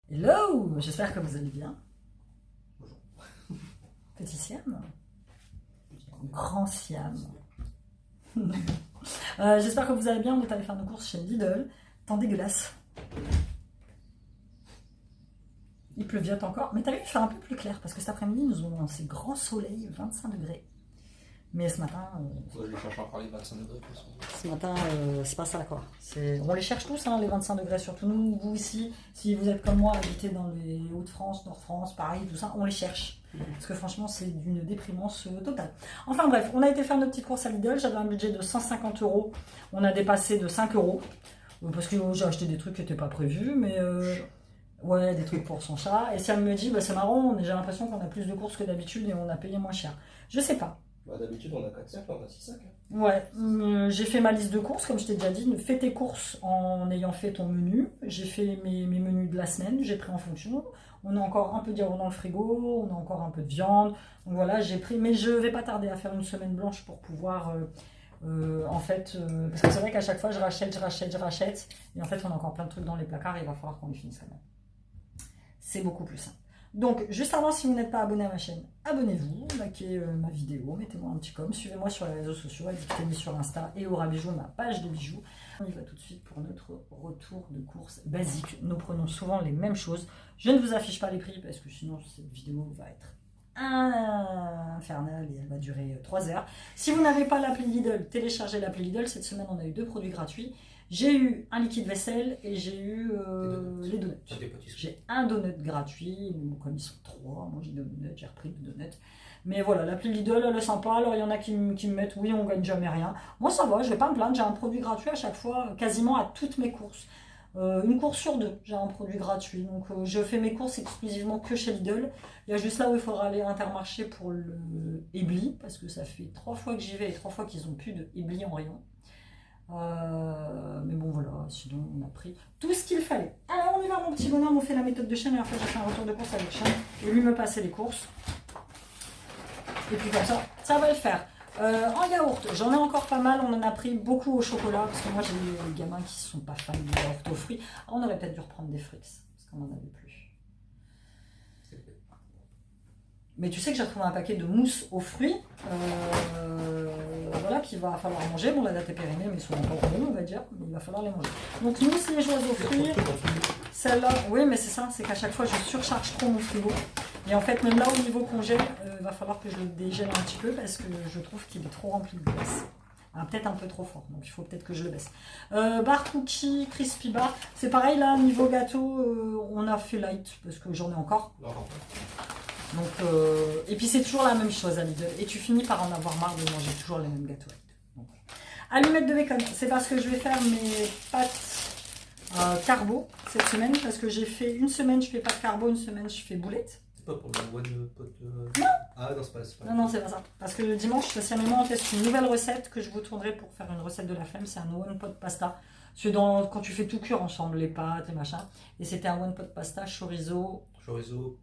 Hello, j'espère que vous allez bien. Bonjour. Petit Siam, grand Siam. J'espère que vous allez bien. On est allé faire nos courses chez Lidl. Temps dégueulasse. Il pleuviote encore. Mais t'as vu, il fait un peu plus clair parce que cet après-midi, nous avons ces grands soleils, 25 degrés. Mais ce matin, Je les cherche encore les 25 degrés. ce matin, c'est pas ça quoi. On les cherche tous, hein, les 25 degrés, surtout nous, vous ici. Si vous êtes comme moi, habitez dans les Hauts-de-France, Nord-France, Paris, tout ça, on les cherche. Parce que franchement, c'est d'une déprimance totale. Enfin bref, on a été faire nos petites courses à Lidl. J'avais un budget de 150 €. On a dépassé de 5 €. Parce que j'ai acheté des trucs qui n'étaient pas prévus, mais ouais, des trucs pour son chat. Et si elle me dit, bah, c'est marrant, j'ai l'impression qu'on a plus de courses que d'habitude et on a payé moins cher. Je sais pas. Bah, d'habitude, on a 4 sacs, là, on a 6 sacs. Ouais, j'ai fait ma liste de courses, comme je t'ai déjà dit. Fais tes courses en ayant fait ton menu. J'ai fait mes menus de la semaine, j'ai pris en fonction. On a encore un peu de yaourt dans le frigo, on a encore un peu de viande. Donc voilà, j'ai pris, mais je vais pas tarder à faire une semaine blanche pour pouvoir, en fait, parce que c'est vrai qu'à chaque fois je rachète. Et en fait, on a encore plein de trucs dans les placards et il va falloir qu'on les finisse quand même. C'est beaucoup plus simple. Donc, juste avant, si vous n'êtes pas abonné à ma chaîne, abonnez-vous, likez ma vidéo, mettez-moi un petit com, suivez-moi sur les réseaux sociaux, éditez-moi sur Insta et Aura Bijoux, ma page de bijoux. On y va tout de suite pour notre retour de course basique. Nous prenons souvent les mêmes choses. Je ne vous affiche pas les prix parce que sinon cette vidéo va être infernale et elle va durer 3 heures. Si vous n'avez pas l'appli Lidl, téléchargez l'appli Lidl. Cette semaine, on a eu 2 produits gratuits. J'ai eu un liquide vaisselle et j'ai eu les donuts. J'ai un donut gratuit, comme ils sont 3, moi j'ai 2 donuts, j'ai repris 2 donuts. Mais voilà, l'appli Lidl, elle est sympa. Alors il y en a qui me mettent, oui, on gagne jamais rien. Moi ça va, je vais pas me plaindre, j'ai un produit gratuit à chaque fois, quasiment à toutes mes courses. Une course sur 2, j'ai un produit gratuit. Donc je fais mes courses exclusivement que chez Lidl. Il y a juste là où il faudra aller Intermarché pour le Ebly, parce que ça fait 3 fois que j'y vais et 3 fois qu'ils n'ont plus de Ebly en rayon. Mais bon voilà, sinon on a pris tout ce qu'il fallait. Alors on y va mon petit bonhomme, on fait la méthode de chaîne et après j'ai fait un retour de course avec chaîne et lui me passait les courses. Et puis comme ça va le faire. En yaourt, j'en ai encore pas mal, on en a pris beaucoup au chocolat parce que moi j'ai des gamins qui sont pas fans de yaourt aux fruits. On aurait peut-être dû reprendre des Frix parce qu'on en avait plus. Mais tu sais que j'ai retrouvé un paquet de mousse aux fruits, voilà, qu'il va falloir manger. Bon, la date est périmée, mais ils sont encore bons, on va dire, mais il va falloir les manger. Donc, mousse liégeoise aux fruits, celle-là, oui, mais c'est ça, c'est qu'à chaque fois, je surcharge trop mon frigo. Et en fait, même là, au niveau congèle, il va falloir que je le dégèle un petit peu parce que je trouve qu'il est trop rempli de glace. Peut-être un peu trop fort, donc il faut peut-être que je le baisse. Bar cookie, crispy bar, c'est pareil là, niveau gâteau, on a fait light parce que j'en ai encore. Donc, et puis c'est toujours la même chose à Lidl. Et tu finis par en avoir marre de manger toujours les mêmes gâteaux. Donc, allumettes de bacon, c'est parce que je vais faire mes pâtes carbo cette semaine. Parce que j'ai fait une semaine je fais pâtes carbo, une semaine je fais boulettes. C'est pas pour le one pot. Non. Ah non, c'est pas. Non, c'est pas ça. Parce que le dimanche, spécialement, on teste une nouvelle recette que je vous tournerai pour faire une recette de la flemme. C'est un one pot pasta. C'est quand tu fais tout cuire ensemble, les pâtes, les machins. Et c'était un one pot pasta chorizo. Chorizo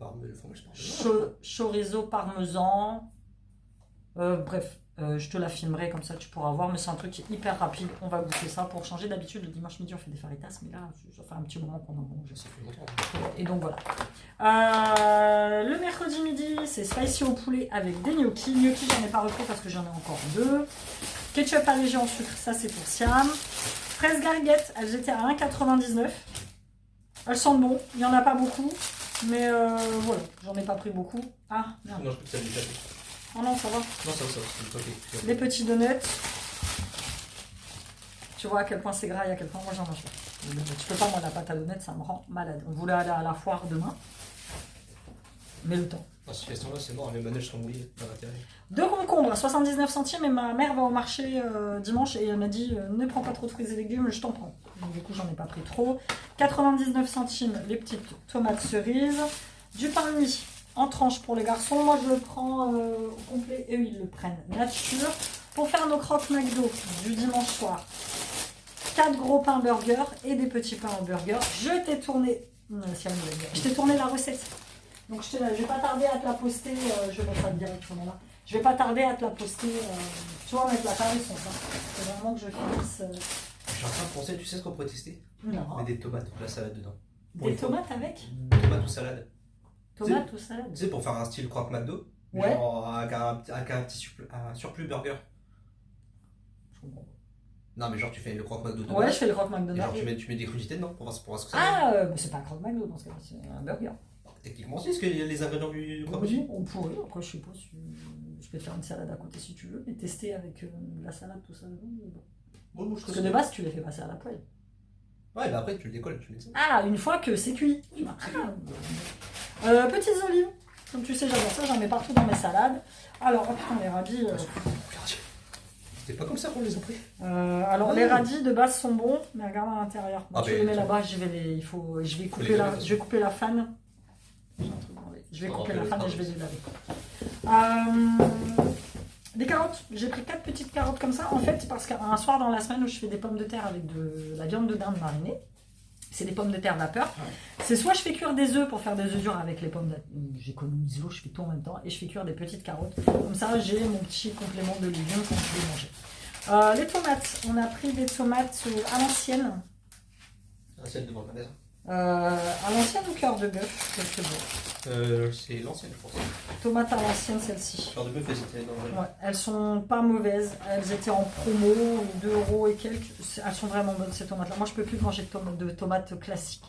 parmesan. Bref, je te la filmerai comme ça tu pourras voir. Mais c'est un truc hyper rapide. On va goûter ça pour changer. D'habitude, le dimanche midi, on fait des faritas. Mais là, ça fait un petit moment qu'on en mange. Et donc voilà. Le mercredi midi, c'est spicy au poulet avec des gnocchis. Gnocchis, j'en ai pas repris parce que j'en ai encore 2. Ketchup allégé en sucre, ça c'est pour Siam. Fraises gariguettes, elles étaient à 1,99 €. Elles sentent bon, il n'y en a pas beaucoup. Mais voilà, j'en ai pas pris beaucoup. Ah, merde. Non, je peux que ça lui taper. Oh non, ça va. Non, ça, c'est ok. Les petits donuts. Tu vois à quel point c'est gras et à quel point moi j'en mange pas. Tu peux pas, moi, la pâte à donuts, ça me rend malade. On voulait aller à la foire demain. Mais le temps. Dans cette question-là, c'est mort, les manèges sont mouillés dans l'intérieur. 2 concombres à 79 centimes et ma mère va au marché dimanche et elle m'a dit ne prends pas trop de fruits et légumes, je t'en prends. Donc du coup j'en ai pas pris trop. 99 centimes les petites tomates cerises. Du pain de mie en tranches pour les garçons. Moi je le prends au complet et eux ils le prennent nature. Pour faire nos croque McDo du dimanche soir, 4 gros pains burger et des petits pains en burger. Je t'ai tourné la recette. Donc je vais pas tarder à te la poster, je vais mettre ça directement là. Je vais pas tarder à te la poster, tu vois, mettre la caressons. C'est vraiment que je finisse. Je suis en train de penser, tu sais ce qu'on pourrait tester? Non. Mettre des tomates, de la salade dedans. Pour Des une fois. tomates avec Tomates ou salade. Tomates ou salade? Tu sais, pour faire un style croque McDo, mais Ouais. genre avec un petit un surplus burger. Je comprends pas. Non, mais genre tu fais le croque McDo de Ouais, je base, fais le croque et genre McDonald's. tu mets des crudités dedans pour voir ce que ça donne. Ah, mais c'est pas un croque McDo dans ce cas-là, c'est un burger. Techniquement aussi, parce qu'il y a les ingrédients du croque Oui, aussi. on pourrait, après je sais pas si je peux te faire une salade à côté si tu veux, mais tester avec de la salade, tout ça dedans. Mais bon. Bon, moi, je Parce trouve que de ça- base, tu les fais passer à la poêle. Ouais, bah après tu le décolles, tu mets ça. Ah, une fois que c'est cuit. Tu vois. Petites olives. Comme tu sais, j'adore ça, j'en mets partout dans mes salades. Alors, oh putain, les radis. C'était pas comme ça qu'on les a pris. Alors, les radis de base sont bons, mais regarde à l'intérieur. Bon, Ah, tu mais- les mets là-bas, je vais couper les laver, je vais couper la fan. J'ai un truc dans les- Je vais On couper en la fait fan le et je vais les laver. Des carottes. J'ai pris 4 petites carottes comme ça. En fait, parce qu'un soir dans la semaine où je fais des pommes de terre avec de la viande de dinde marinée, c'est des pommes de terre vapeur. C'est soit je fais cuire des œufs pour faire des œufs durs avec les pommes de terre. J'économise l'eau, je fais tout en même temps. Et je fais cuire des petites carottes. Comme ça, j'ai mon petit complément de légumes quand je vais manger. Les tomates. On a pris des tomates à l'ancienne. Celle devant le magasin. À l'ancienne ou cœur de bœuf, quelque chose. C'est l'ancienne, je pense. Tomates à l'ancienne, celle-ci. Cœur de bœuf, c'était dans le. Ouais, elles sont pas mauvaises, elles étaient en promo, 2 € et quelques, elles sont vraiment bonnes ces tomates là. Moi je peux plus manger de tomates classiques,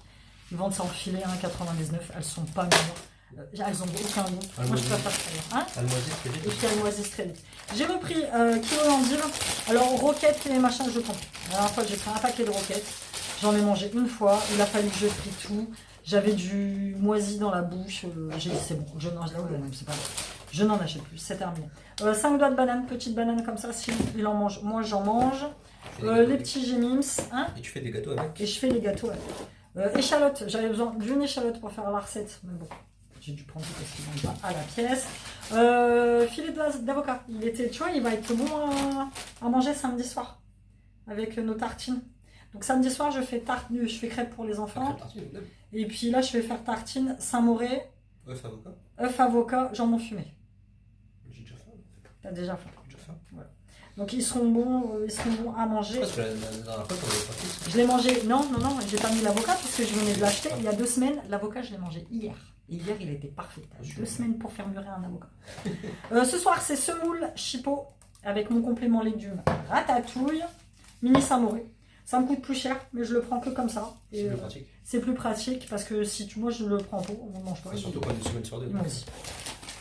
ils vendent ça en filet 1,99 €, elles sont pas meilleures, elles ont aucun goût, moi je préfère ça. Hein, Almoisie, très vite. et puis elles moisissent très vite. J'ai repris kilo d'endives, alors roquettes et machin je prends. La dernière fois j'ai pris un paquet de roquettes, j'en ai mangé une fois, il a fallu que je trie tout. J'avais du moisi dans la bouche, j'ai dit c'est bon, je n'en c'est pas bon. Je n'en achète plus, c'est terminé. 5 doigts de banane, petite banane comme ça, si il en mange, moi j'en mange. Les petits gémims, hein, Et tu fais des gâteaux avec. et je fais les gâteaux avec. Échalote, j'avais besoin d'une échalote pour faire la recette, mais bon, j'ai dû prendre parce qu'ils ne vendent pas à la pièce. Filet d'avocat, il était, tu vois, il va être bon à manger samedi soir avec nos tartines. Donc samedi soir, je fais crêpes pour les enfants. Et puis là, je vais faire tartine Saint-Mauré, œuf avocat. œuf avocat, jambon fumé. J'ai déjà faim. T'as déjà fait. J'ai déjà faim. Donc ils seront bons à manger. Parce que la dernière fois, on avait pas fait. Je l'ai mangé, non, j'ai pas mis l'avocat parce que je venais de l'acheter il y a 2 semaines. L'avocat, je l'ai mangé hier. Et hier, il était parfait. T'as 2 semaines pour faire mûrir un avocat. Ce soir, c'est semoule chipot avec mon complément légumes ratatouille, mini Saint-Mauré. Ça me coûte plus cher, mais je le prends que comme ça. C'est plus pratique. C'est plus pratique parce que si moi je le prends pas, on ne mange pas. Et surtout quand une semaine sur deux. Moi aussi.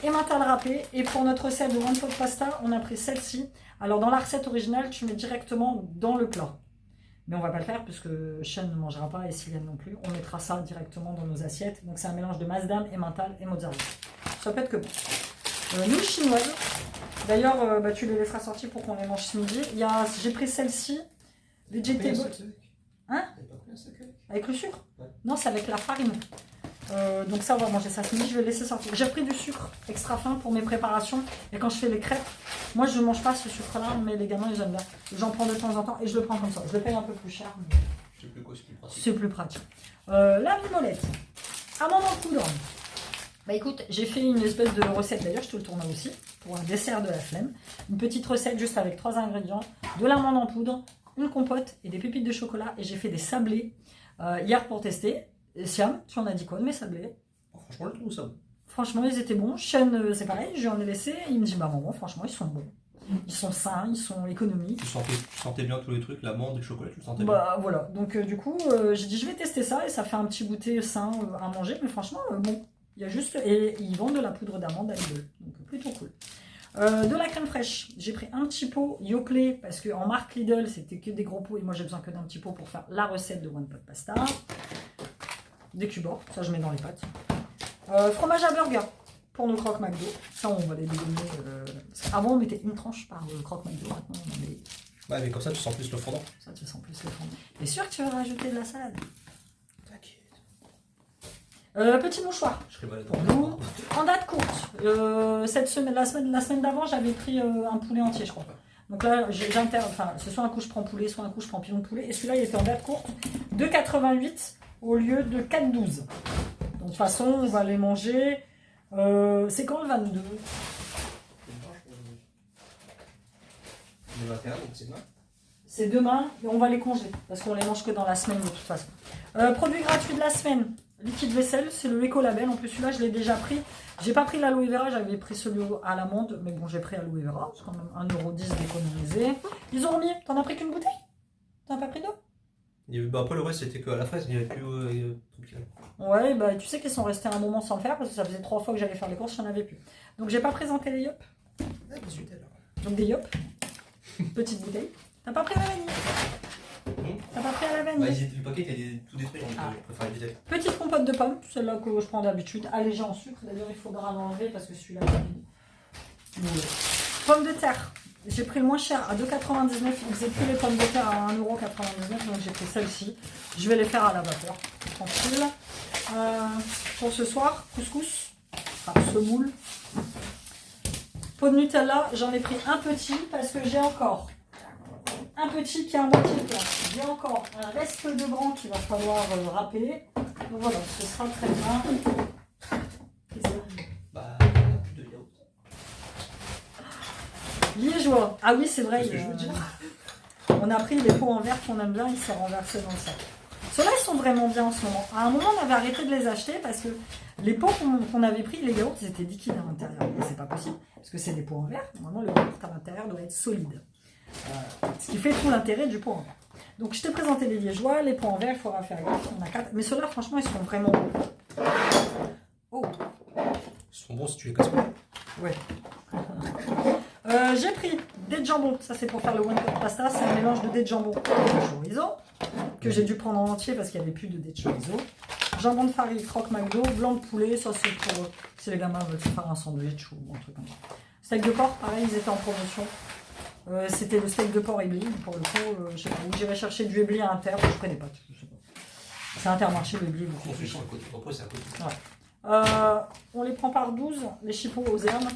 Emmental râpé. Et pour notre recette de one pot pasta, on a pris celle-ci. Alors dans la recette originale, tu mets directement dans le plat. Mais on va pas le faire puisque Sean ne mangera pas et Sylviane non plus. On mettra ça directement dans nos assiettes. Donc c'est un mélange de Masdam, Emmental et mozzarella. Ça peut être que bon. Nouilles chinoises. D'ailleurs, tu les laisseras sortir pour qu'on les mange ce midi. J'ai pris celle-ci. Vegetable. Hein? Avec le sucre? Ouais. Non, c'est avec la farine. Donc ça, on va manger ça ce midi. Je vais laisser sortir. J'ai pris du sucre extra fin pour mes préparations. Et quand je fais les crêpes, moi, je ne mange pas ce sucre-là, mais les gamins, ils aiment bien. J'en prends de temps en temps et je le prends comme ça. Je le paye un peu plus cher. Mais... C'est plus quoi, c'est plus pratique. C'est plus pratique. La mimolette. Amande en poudre. Bah écoute, j'ai fait une espèce de recette, d'ailleurs, je te le tourne aussi, pour un dessert de la flemme. Une petite recette juste avec 3 ingrédients. De l'amande en poudre, une compote et des pépites de chocolat. Et j'ai fait des sablés hier pour tester. Et Siam, tu en as dit quoi de mes sablés? Oh, franchement, je trouve ça. Franchement, ils étaient bons. Sean, c'est pareil, je lui en ai laissé. Il me dit, bah maman, franchement, ils sont bons. Ils sont sains, ils sont économiques. Tu sentais bien tous les trucs, l'amande, le chocolat, tu le sentais bien. Bah voilà, donc du coup, j'ai dit, je vais tester ça. Et ça fait un petit goûter sain à manger. Mais franchement, bon, il y a juste... Et ils vendent de la poudre d'amande à Lidl. Donc plutôt cool. De la crème fraîche, j'ai pris un petit pot Yoplait parce qu'en marque Lidl c'était que des gros pots et moi j'ai besoin que d'un petit pot pour faire la recette de one pot pasta. Des cubes, ça je mets dans les pâtes. Fromage à burger pour nos croque McDo. Ça on va les dégommer. Avant on mettait une tranche par croque McDo, maintenant on en met. Ouais, mais comme ça tu sens plus le fondant. Ça tu sens plus le fondant. T'es sûr que tu veux rajouter de la salade? T'inquiète. Petit mouchoir. Je serais malade. Pour nous, en date courte. Cette semaine, la semaine d'avant, j'avais pris un poulet entier, je crois. Donc là, c'est soit un coup je prends poulet, soit un coup je prends pilon de poulet. Et celui-là, il était en date courte, 2,88 au lieu de 4,12. Donc de toute façon, on va les manger. C'est quand le 22? Le 21, donc c'est demain. C'est demain, et on va les congeler, parce qu'on les mange que dans la semaine de toute façon. Produit gratuit de la semaine. liquide vaisselle, c'est le Ecolabel. En plus, celui-là, je l'ai déjà pris. J'ai pas pris l'aloe vera, j'avais pris celui à l'amande. Mais bon, j'ai pris aloe vera. C'est quand même 1,10 € d'économiser. Ils ont remis. T'en as pris qu'une bouteille? T'en as pas pris deux? Bah, après, le reste, c'était que à la fraise, il n'y avait plus tropical. Ouais, bah tu sais qu'ils sont restés un moment sans le faire parce que ça faisait 3 fois que j'allais faire les courses, j'en avais plus. Donc j'ai pas présenté les yop. Ah, 18 alors. Donc des yop. Petite bouteille. T'as pas pris à la vanille? T'as pas pris à la Bah, vanille? le paquet était tout détruit, donc Ah. je préfère éviter. Petite compote de pommes, celle-là que je prends d'habitude, allégée en sucre. D'ailleurs, il faudra l'enlever parce que celui-là, pommes de terre. J'ai pris le moins cher à 2,99 €. Ils faisaient plus les pommes de terre à 1,99 €, donc j'ai pris celle-ci. Je vais les faire à la vapeur, tranquille. Pour ce soir, couscous, enfin semoule. Pot de Nutella, j'en ai pris un petit parce que j'ai encore un petit qui est à moitié plein. J'ai encore un reste de grand qu'il va falloir râper. Donc voilà, ce sera très bien. Bah, plus de yaourt. Liégeois. Ah oui, c'est vrai. C'est ce que je veux dire. On a pris les pots en verre qu'on aime bien, ils s'est renversé dans le sac. Ceux-là, ils sont vraiment bien en ce moment. À un moment, on avait arrêté de les acheter parce que les pots qu'on avait pris, les yaourts, ils étaient liquides à l'intérieur. Et c'est pas possible parce que c'est des pots en verre. Normalement, le yaourt à l'intérieur doit être solide. Ce qui fait tout l'intérêt du pot en verre. Donc, je t'ai présenté les liégeois, les pots en verre, il faudra faire gaffe. On a 4. Mais ceux-là, franchement, ils sont vraiment bons. Oh, Ils sont bons si tu les casses pas. ouais. J'ai pris des de jambon. Ça, c'est pour faire le one pot pasta. C'est un mélange de dés de jambon et de chorizo que j'ai dû prendre en entier parce qu'il n'y avait plus de dés de chorizo. Jambon de farine, croque McDo, blanc de poulet. Ça, c'est pour si les gamins veulent se faire un sandwich ou un truc comme ça. Steak de porc, pareil, ils étaient en promotion. C'était le steak de porc ébli. Pour le coup, je sais pas où j'irai chercher du ébli à Inter. Je connais pas. Je sais pas. C'est Intermarché, le ébli. En plus, c'est à côté. Après, c'est à côté. Ouais. On les prend par 12, les chipots aux herbes.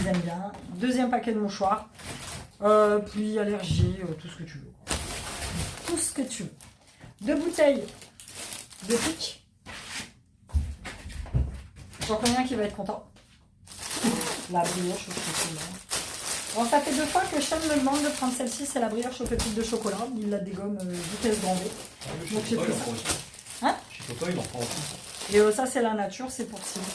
Ils aiment bien. Deuxième paquet de mouchoirs. Pluie, allergie, tout ce que tu veux. Tout ce que tu veux. 2 bouteilles de pique. J'en connais un qui va être content. La brioche au chocolat. Bon, ça fait 2 fois que Sean me demande de prendre celle-ci. C'est la brioche aux pépites de chocolat. Il la dégomme vitesse grand V. Donc j'ai pris ça. Hein? Je sais pas, il en prend aussi. Et ça, c'est la nature, c'est pour Simon.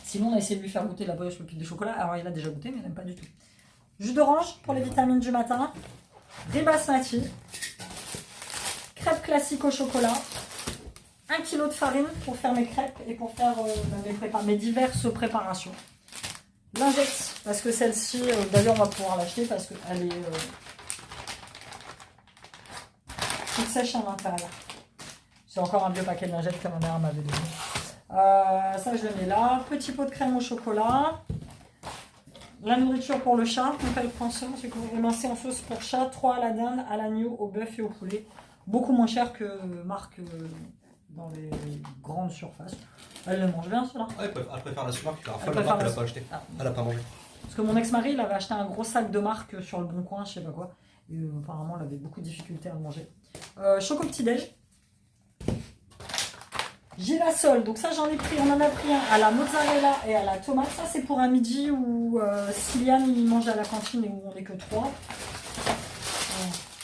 Sinon, on a essayé de lui faire goûter la brioche aux pépites de chocolat. Alors, il a déjà goûté, mais il n'aime pas du tout. Jus d'orange pour les vitamines du matin. Riz basmati. Crêpes classiques au chocolat. 1 kg de farine pour faire mes crêpes et pour faire mes diverses préparations. Lingette, parce que celle-ci, d'ailleurs, on va pouvoir l'acheter parce qu'elle est toute sèche à l'intérieur. C'est encore un vieux paquet de lingettes que ma mère m'avait donné. Ça, je le mets là. Petit pot de crème au chocolat. La nourriture pour le chat. Donc, elle prend ça. C'est que vous lancez en sauce pour chat. 3 à la dinde, à l'agneau, au bœuf et au poulet. Beaucoup moins cher que marque dans les grandes surfaces. Elle le mange bien, cela. Ouais, elle préfère la marque, elle Elle la préfère marque, elle la n'a pas acheté. Ah. Elle n'a pas mangé. Parce que mon ex-mari, il avait acheté un gros sac de marque sur le Bon Coin, je sais pas quoi. Et apparemment, il avait beaucoup de difficultés à le manger. Choco petit-déj. Girasol, donc ça j'en ai pris, on en a pris un à la mozzarella et à la tomate. Ça c'est pour un midi où Siliane il mange à la cantine et où on n'est que 3.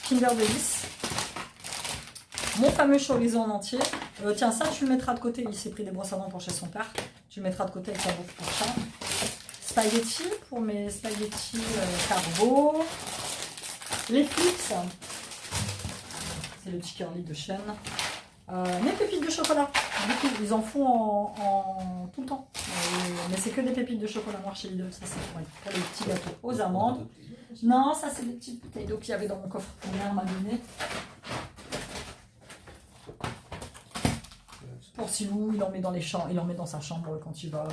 Kinder Delice. Mon fameux chorizo en entier. Tiens, ça tu le mettras de côté. Il s'est pris des brosses à dents pour chez son père. Tu le mettras de côté avec sa bouffe pour ça. Spaghetti pour mes spaghettis carbo. Les flips. C'est le petit curly de chêne. Mes pépites de chocolat. Ils en font en tout le temps. Mais c'est que des pépites de chocolat noir chez Lidl. Ça, c'est pour les petits gâteaux aux amandes. Non, ça, c'est des petites bouteilles d'eau qu'il y avait dans mon coffre. Mon mère m'a donné. Pour Silou, il en met dans les chambres, il en met dans sa chambre quand il va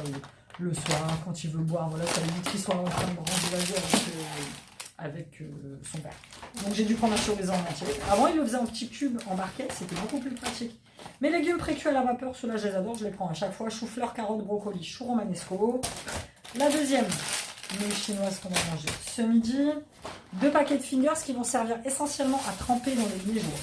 le soir, quand il veut boire. Voilà, ça évite qu'il soit en train de brandir avec son père. Donc j'ai dû prendre un chorizo en entier. Avant, il le faisait en petits cubes en barquette, c'était beaucoup plus pratique. Mes légumes précuits à la vapeur, ceux-là, je les adore, je les prends à chaque fois. Chou-fleur, carottes, brocoli, chou romanesco. La deuxième, les chinoises qu'on a mangées ce midi. 2 paquets de fingers qui vont servir essentiellement à tremper dans les liégeois.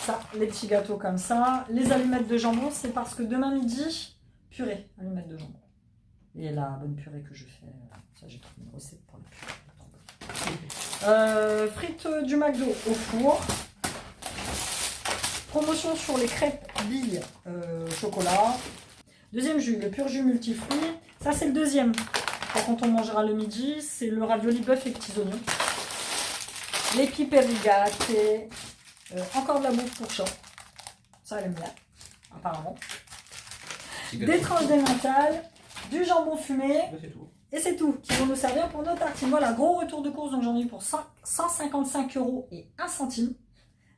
Ça, les petits gâteaux comme ça. Les allumettes de jambon, c'est parce que demain midi, purée, allumettes de jambon. Et la bonne purée que je fais, ça j'ai trouvé une recette pour la purée. Frites du McDo au four. Promotion sur les crêpes billes chocolat. Deuxième jus, le pur jus multifruits. Ça, c'est le deuxième. Quand on mangera le midi, c'est le ravioli bœuf et petits oignons. Les pipes rigate. Encore de la bouffe pour chat. Ça, elle aime bien, apparemment. Des tranches d'emmental, du jambon fumé. Et c'est tout, qui vont nous servir pour nos tartines. Voilà, gros retour de course, donc j'en ai eu pour 155 € et 1 centime.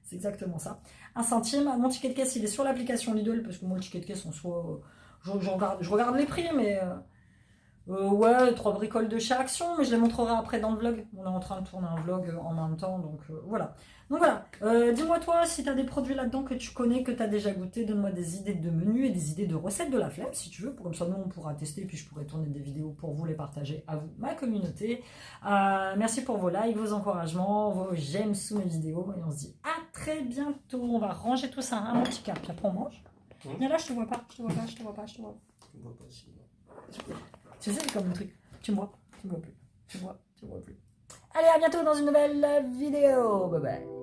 C'est exactement ça. 1 centime. Mon ticket de caisse, il est sur l'application Lidl, parce que moi, le ticket de caisse, en soi, je regarde les prix, mais ouais, 3 bricoles de chaque action, mais je les montrerai après dans le vlog. On est en train de tourner un vlog en même temps, donc voilà. Donc voilà, dis-moi toi si tu as des produits là-dedans que tu connais, que tu as déjà goûté, donne-moi des idées de menus et des idées de recettes de la flemme si tu veux, comme ça nous on pourra tester, puis je pourrai tourner des vidéos pour vous les partager à vous, ma communauté. Merci pour vos likes, vos encouragements, vos j'aime sous mes vidéos, et on se dit à très bientôt. On va ranger tout ça, hein, mon petit cap, puis après on mange. Viens là, je te vois pas, je te vois pas, je te vois pas, je te vois. Je vois pas si. Tu sais, comme le truc, tu me vois plus, tu me vois plus. Allez, à bientôt dans une nouvelle vidéo, bye bye.